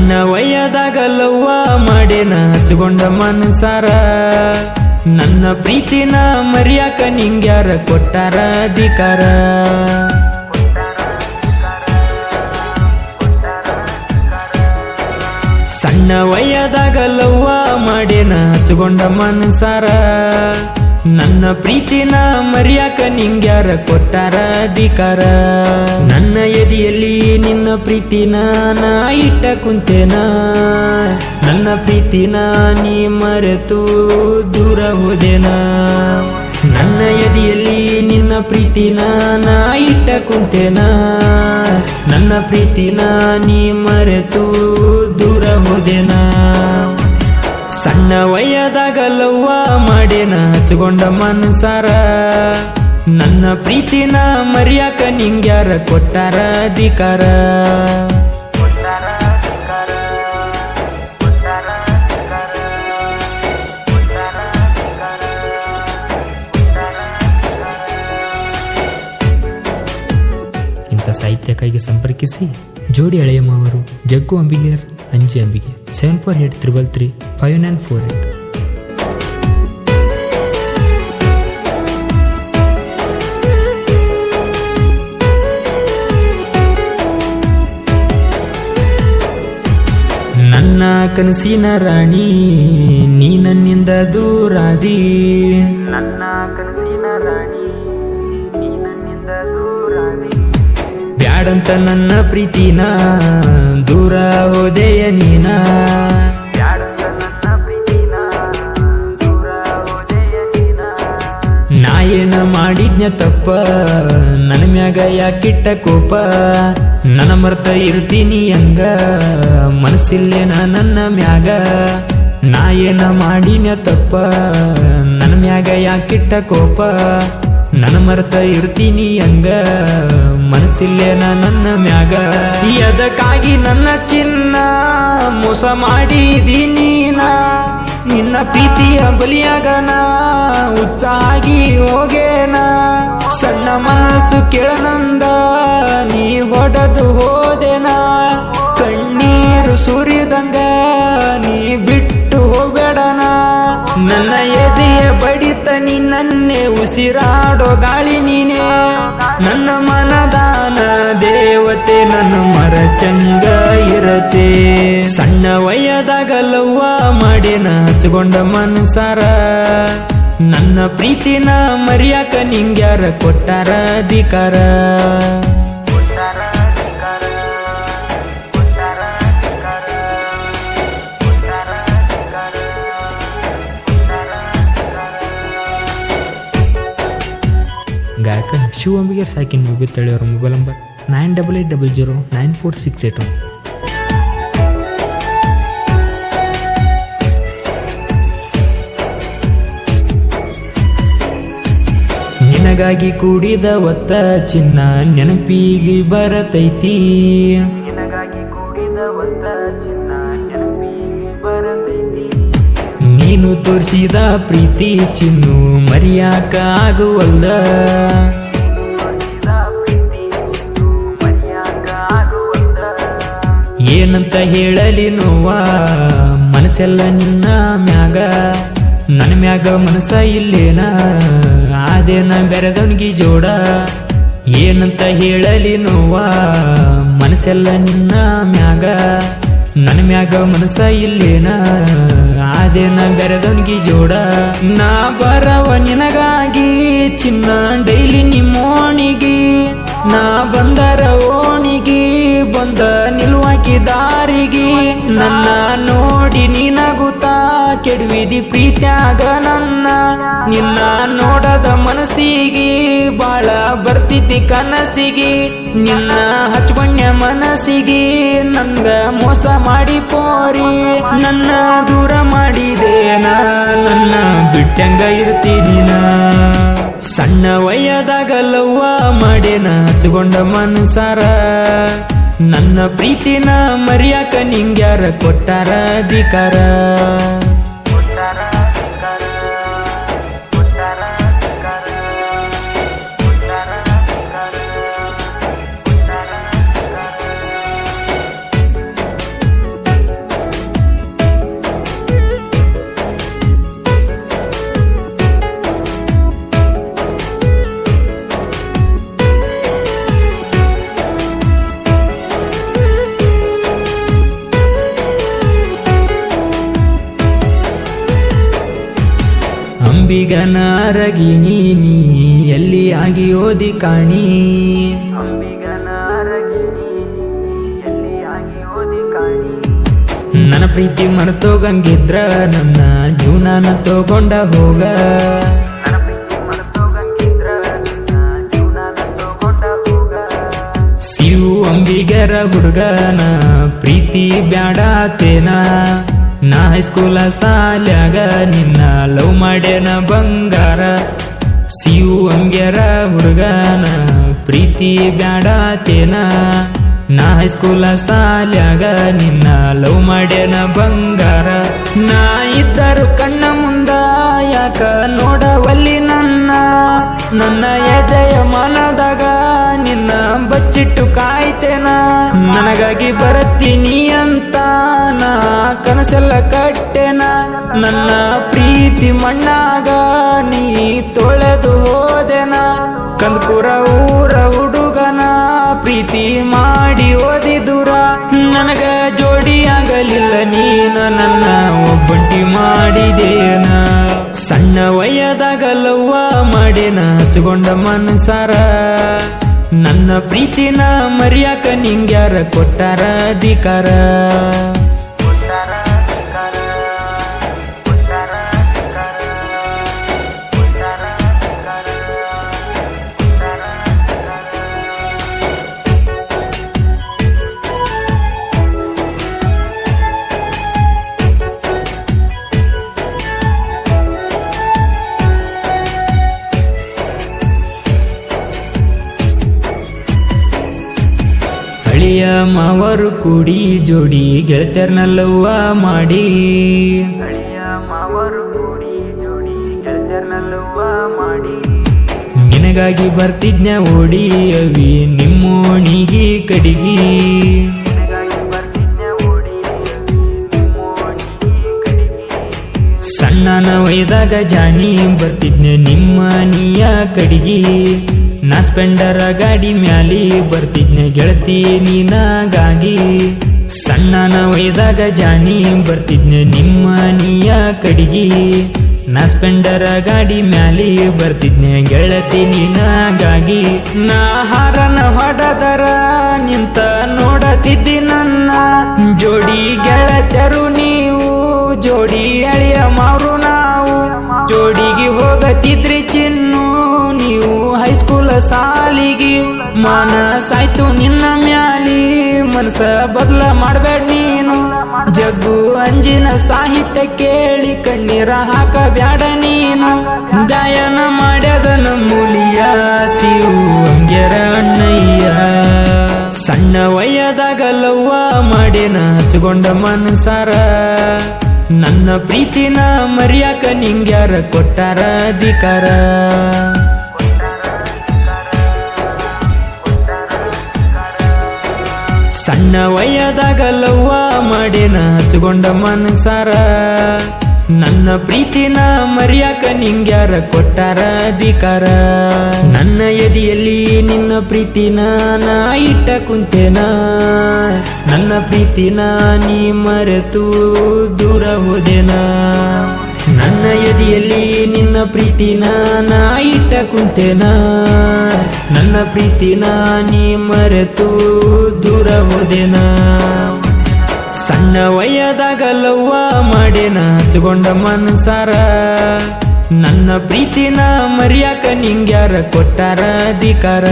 ಸಣ್ಣ ವಯದಾಗ ಲವ್ವ ಮಾಡೇನ ಹಚ್ಕೊಂಡ ಮನಸಾರ ನನ್ನ ಪ್ರೀತಿನ ಮರ್ಯಾಕ ನಿಂಗ್ಯಾರ ಕೊಟ್ಟಾರ ಅಧಿಕಾರ ಸಣ್ಣ ವಯದಾಗ ಲವ್ವ ಮಾಡೇನ ಹಚ್ಕೊಂಡ ಮನಸಾರ ನನ್ನ ಪ್ರೀತಿನ ಮರ್ಯಾಕ ನಿಂಗ್ಯಾರ ಕೊಟ್ಟಾರ ಅಧಿಕಾರ ನನ್ನ ಎದೆಯಲ್ಲಿ ನಿನ್ನ ಪ್ರೀತಿನ ನಾ ಇಟ್ಟ ಕುಂತೇನ ನನ್ನ ಪ್ರೀತಿನ ನೀ ಮರೆತು ದೂರ ಹೋದೆನ ನನ್ನ ಎದೆಯಲ್ಲಿ ನಿನ್ನ ಪ್ರೀತಿನ ನಾ ಇಟ್ಟ ಕುಂತೇನ ನನ್ನ ಪ್ರೀತಿನ ನೀ ಮರೆತು ದೂರ ಹೋದೆನ ಸಣ್ಣ ವಯದಾಗ ಲವ್ವ ಮಾಡೇನ ಹಚ್ಕೊಂಡ ಮನಸಾರ ನನ್ನ ಪ್ರೀತಿನ ಮರ್ಯಾಕ ನಿಂಗ್ಯಾರ ಕೊಟ್ಟಾರ ಅಧಿಕಾರ ಇಂಥ ಸಾಹಿತ್ಯಕ್ಕಾಗಿ ಸಂಪರ್ಕಿಸಿ ಜೋಡಿ ಹಳೆಯಮ್ಮ ಅವರು ಜಗ್ಗು ಅಂಬಿಗೇರ್ ಅಂಜಿ ಅಂಬಿಗೆ 7483335948. ನನ್ನ ಕನಸಿನ ರಾಣಿ ನೀ ನನ್ನಿಂದ ದೂರಾದಿ ನನ್ನ ಕನಸಿನ ರಾಣಿ ನೀ ನನ್ನಿಂದ ದೂರಾದಿ ಬ್ಯಾಡಂತ ನನ್ನ ಪ್ರೀತಿನ ದೂರ ಹೋದೆಯ ನೀನ ಬ್ಯಾಡಂತ ನನ್ನ ಪ್ರೀತಿನ ದೂರ ಹೋದೆಯ ನೀನ ನಾ ಏನ ಮಾಡಿದ್ನ ತಪ್ಪ ನನ್ನ ಮ್ಯಾಗ ಯಾಕಿಟ್ಟ ಕೋಪ ನನ್ನ ಮರ್ತ ಇರ್ತೀನಿ ಹಂಗ ಮನಸ್ಸಿಲ್ಲೇನ ನನ್ನ ಮ್ಯಾಗ ನಾ ಏನ ಮಾಡಿನ ತಪ್ಪ ನನ್ನ ಮ್ಯಾಗ ಯಾಕಿಟ್ಟ ಕೋಪ ನನ್ನ ಮರ್ತ ಇರ್ತೀನಿ ಹಂಗ ಮನಸ್ಸಿಲ್ಲೇನ ನನ್ನ ಮ್ಯಾಗ ಅದಕ್ಕಾಗಿ ನನ್ನ ಚಿನ್ನ ಮೋಸ ಮಾಡಿದೀನಿ ನಾ ನಿನ್ನ ಪ್ರೀತಿಯ ಬಲಿಯಾಗನ ಹುಚ್ಚಾಗಿ ಹೋಗೇನ ಸಣ್ಣ ಮನಸ್ಸು ಕೆಳನಂದ ನೀ ಹೊಡೆದು ಹೋದೆನ ಕಣ್ಣೀರು ಸುರಿದಂಗ ನೀ ಬಿಟ್ಟು ಹೋಗಬೇಡನ ನನ್ನ ಎದೆಯ ಬಡಿತ ನೀ ನನ್ನೆ ಉಸಿರಾಡೋ ಗಾಳಿ ನೀನೆ ನನ್ನ ಮನದಾನ ದೇವತೆ ನನ್ನ ಮರ ಚಂಗ ಇರತೆ ಸಣ್ಣ ವಯದಾಗ ಲವ್ವ ಮಾಡೇನ ಹಚ್ಕೊಂಡ ಮನಸಾರ ನನ್ನ ಪ್ರೀತಿನ ಮರ್ಯಾಕ ನಿಂಗ್ಯಾರ ಕೊಟ್ಟಾರ ಅಧಿಕಾರ ಗಾಯಕ ಶಿವ ಅಂಬಿಗೇರ್ ಸಾಕಿನ್ ಮುಗಿತಳಿಯವರ ಮೊಬೈಲ್ ನಂಬರ್ 98809468. ನಿನಗಾಗಿ ಕೂಡಿದ ಒತ್ತ ಚಿನ್ನ ನೆನಪಿಗೆ ಬರತೈತಿ ನಿನಗಾಗಿ ಕೂಡಿದ ಒತ್ತ ಚಿನ್ನ ನೆನಪಿಗೆ ಬರತೈತಿ ನೀನು ತೋರಿಸಿದ ಪ್ರೀತಿ ಚಿನ್ನು ಮರಿಯಾಕ ಆಗುವಲ್ಲ ಏನಂತ ಹೇಳಲಿ ನೋವ ಮನಸ್ಸೆಲ್ಲ ನಿನ್ನ ಮ್ಯಾಗ ನನ್ನ ಮ್ಯಾಗ ಮನಸ್ಸ ಇಲ್ಲೇನ ಆದೇನ ಬೆರೆದವನಿಗೆ ಜೋಡ ಏನಂತ ಹೇಳಲಿ ನೋವ ಮನಸ್ಸೆಲ್ಲ ನಿನ್ನ ಮ್ಯಾಗ ನನ್ನ ಮ್ಯಾಗ ಮನಸ್ಸ ಇಲ್ಲೇನ ಆದೇನ ಬೆರೆದವನಿಗೆ ಜೋಡ ನಾ ಬರವ ನಿನಗಾಗಿ ಚಿನ್ನ ಡೈಲಿ ನಿಮ್ಮೋಣಿಗಿ ನಾ ಬಂದರ ಓಣಿಗಿ ಬಂದ ನಿಲ್ವಾಕಿ ದಾರಿಗೆ ನನ್ನ ನೋಡಿ ನೀನಗುತ್ತಾ ಕೆಡವಿದಿ ಪ್ರೀತ್ಯಾಗ ನನ್ನ ನಿನ್ನ ನೋಡದ ಮನಸ್ಸಿಗೆ ಬಾಳ ಬರ್ತಿದ್ದಿ ಕನಸಿಗೆ ನಿನ್ನ ಹಚ್ಕೊಂಡ್ಯ ಮನಸ್ಸಿಗೆ ನಂಗ ಮೋಸ ಮಾಡಿ ಪೋರಿ ನನ್ನ ದೂರ ಮಾಡಿದೇನ ನನ್ನ ಬಿಟ್ಟಂಗ ಇರ್ತೀನಿ ನಾ ಸಣ್ಣ ವಯದಾಗ ಲವ್ವ ಮಾಡೇನ ಹಚ್ಕೊಂಡ ಮನಸಾರ ನನ್ನ ಪ್ರೀತಿನ ಮರ್ಯಾಕ ನಿಂಗ್ಯಾರ ಕೊಟ್ಟಾರ ಅಧಿಕಾರ ಅಂಬಿಗನ ಅರಗಿಣಿ ನೀ ಎಲ್ಲಿ ಆಗಿ ಓದಿ ಕಾಣಿ ನನ್ನ ಪ್ರೀತಿ ಮರೆತೋಗಂಗಿದ್ರ ನನ್ನ ಜೀವನಾನ ತಗೊಂಡ ಹೋಗ ಶಿವು ಅಂಬಿಗರ ಹುಡುಗನ ಪ್ರೀತಿ ಬ್ಯಾಡಾತೇನ ನಾ ಹೈಸ್ಕೂಲ ಸಾಲ್ಯಾಗ ನಿನ್ನ ಲವ್ ಮಾಡ್ಯಾನ ಬಂಗಾರ ಶಿವು ಅಂಬಿಗರ ಹುಡುಗನ ಪ್ರೀತಿ ಬ್ಯಾಡಾತೇನ ನಾ ಹೈಸ್ಕೂಲ ಸಾಲ್ಯಾಗ ನಿನ್ನ ಲವ್ ಮಾಡ್ಯಾನ ಬಂಗಾರ ನಾ ಇದ್ದರು ಕಣ್ಣ ಮುಂದ ಯಾಕ ನೋಡವಲ್ಲಿ ನನ್ನ ಎದೆಯ ಮನದಾಗ ನಿನ್ನ ಬಚ್ಚಿಟ್ಟು ಕಾಯ್ತೇನ ನನಗಾಗಿ ಬರತ್ತೀನಿ ಅಂತ ನಾ ಕನಸೆಲ್ಲ ಕಟ್ಟೆನ ನನ್ನ ಪ್ರೀತಿ ಮಣ್ಣಾಗ ನೀ ತೊಳೆದು ಹೋದೆನ ಕಂದಕೂರ ಊರ ಹುಡುಗನ ಪ್ರೀತಿ ಮಾಡಿ ಓದಿ ದೂರ ನನಗ ಜೋಡಿಯಾಗಲಿಲ್ಲ ನೀನ ನನ್ನ ಒಬ್ಬಂಟಿ ಮಾಡಿದೇನ ಸಣ್ಣ ವಯದಾಗ ಲವ್ವ ಮಾಡೇನ ಹಚ್ಕೊಂಡ ಮನಸಾರ ನನ್ನ ಪ್ರೀತಿನ ಮರ್ಯಾಕ ನಿಂಗ್ಯಾರ ಕೊಟ್ಟಾರ ಅಧಿಕಾರ ಹಳಿಯ ಮಾವರು ಕೂಡಿ ಜೋಡಿ ಗೆಳತಿಯರ್ನಲ್ಲವ್ವ ಮಾಡಿ ನಿನಗಾಗಿ ಬರ್ತಿದ್ನ ಓಡಿ ಅವಿ ನಿಮ್ಮೋಣಿಗಿ ಕಡಿಗಿ ಸಣ್ಣನ ವಯದಾಗ ಜಾಣಿ ಬರ್ತಿದ್ನ ನಿಮ್ಮ ನೀಯ ಕಡಿಗಿ ನಾ ಸ್ಪೆಂಡರ ಗಾಡಿ ಮ್ಯಾಲಿ ಬರ್ತಿದ್ನ ಗೆಳತಿ ನೀನಾಗಾಗಿ ಸಣ್ಣನ ವಯದಾಗ ಜಾಣಿ ಬರ್ತಿದ್ನ ನಿಮ್ಮ ನೀಯ ಕಡಿಗಿ ನಾ ಸ್ಪೆಂಡರ ಗಾಡಿ ಮ್ಯಾಲಿ ಬರ್ತಿದ್ನ ಗೆಳತಿ ನೀನಾಗಾಗಿ ನಾ ಹಾರನ ಹೊಡದರ ನಿಂತ ನೋಡತಿದ್ದಿ ನನ್ನ ಜೋಡಿ ಗೆಳತಿಯರು ನೀವು ಜೋಡಿ ಅಳಿಯ ಮಾರು ನಾವು ಜೋಡಿಗೆ ಹೋಗತಿದ್ರಿ ಚಿನ್ನು ನೀವು ಹೈಸ್ಕೂಲ ಸಾಲಿಗೆ ಮನಸಾಯ್ತು ನಿನ್ನ ಮ್ಯಾಲಿ ಮನಸ ಬದಲ ಮಾಡ್ಬೇಡ ನೀನು ಜಗ್ಗು ಅಂಜಿನ ಸಾಹಿತ್ಯ ಕೇಳಿ ಕಣ್ಣೀರ ಹಾಕಬ್ಯಾಡ ನೀನು ಗಾಯನ ಮಾಡ್ಯದ ನಮ್ಮೂಲಿಯ ಶಿವು ಅಂಗ್ಯರ ಅಣ್ಣಯ್ಯ ಸಣ್ಣ ವಯದಾಗ ಲವ್ವ ಮಾಡೇನ ಹಚ್ಕೊಂಡ ಮನಸಾರ ನನ್ನ ಪ್ರೀತಿನ ಮರ್ಯಾಕ ನಿಂಗ್ಯಾರ ಕೊಟ್ಟಾರ ಅಧಿಕಾರ ಸಣ್ಣ ವಯದಾಗ ಲವ್ವ ಮಾಡೇನ ಹಚ್ಕೊಂಡ ಮನಸಾರ ನನ್ನ ಪ್ರೀತಿನ ಮರ್ಯಾಕ ನಿಂಗ್ಯಾರ ಕೊಟ್ಟಾರ ಅಧಿಕಾರ ನನ್ನ ಎದೆಯಲ್ಲಿ ನಿನ್ನ ಪ್ರೀತಿನ ನಾ ಇಟ್ಟ ಕುಂತೇನ ನನ್ನ ಪ್ರೀತಿನ ನೀ ಮರೆತು ದೂರ ಹೋದೆನ ನನ್ನ ಎದೆಯಲ್ಲಿ ನಿನ್ನ ಪ್ರೀತಿನ ನಾ ಇಟ್ಟ ಕುಂತೇನ ನನ್ನ ಪ್ರೀತಿನ ನೀ ಮರೆತು ದೂರ ಹೋದೆನ ಸಣ್ಣ ವಯದಾಗ ಲವ್ವ ಮಾಡೇನ ಹಚ್ಕೊಂಡ ಮನಸಾರ ನನ್ನ ಪ್ರೀತಿನ ಮರ್ಯಾಕ ನಿಂಗ್ಯಾರ ಕೊಟ್ಟಾರ ಅಧಿಕಾರ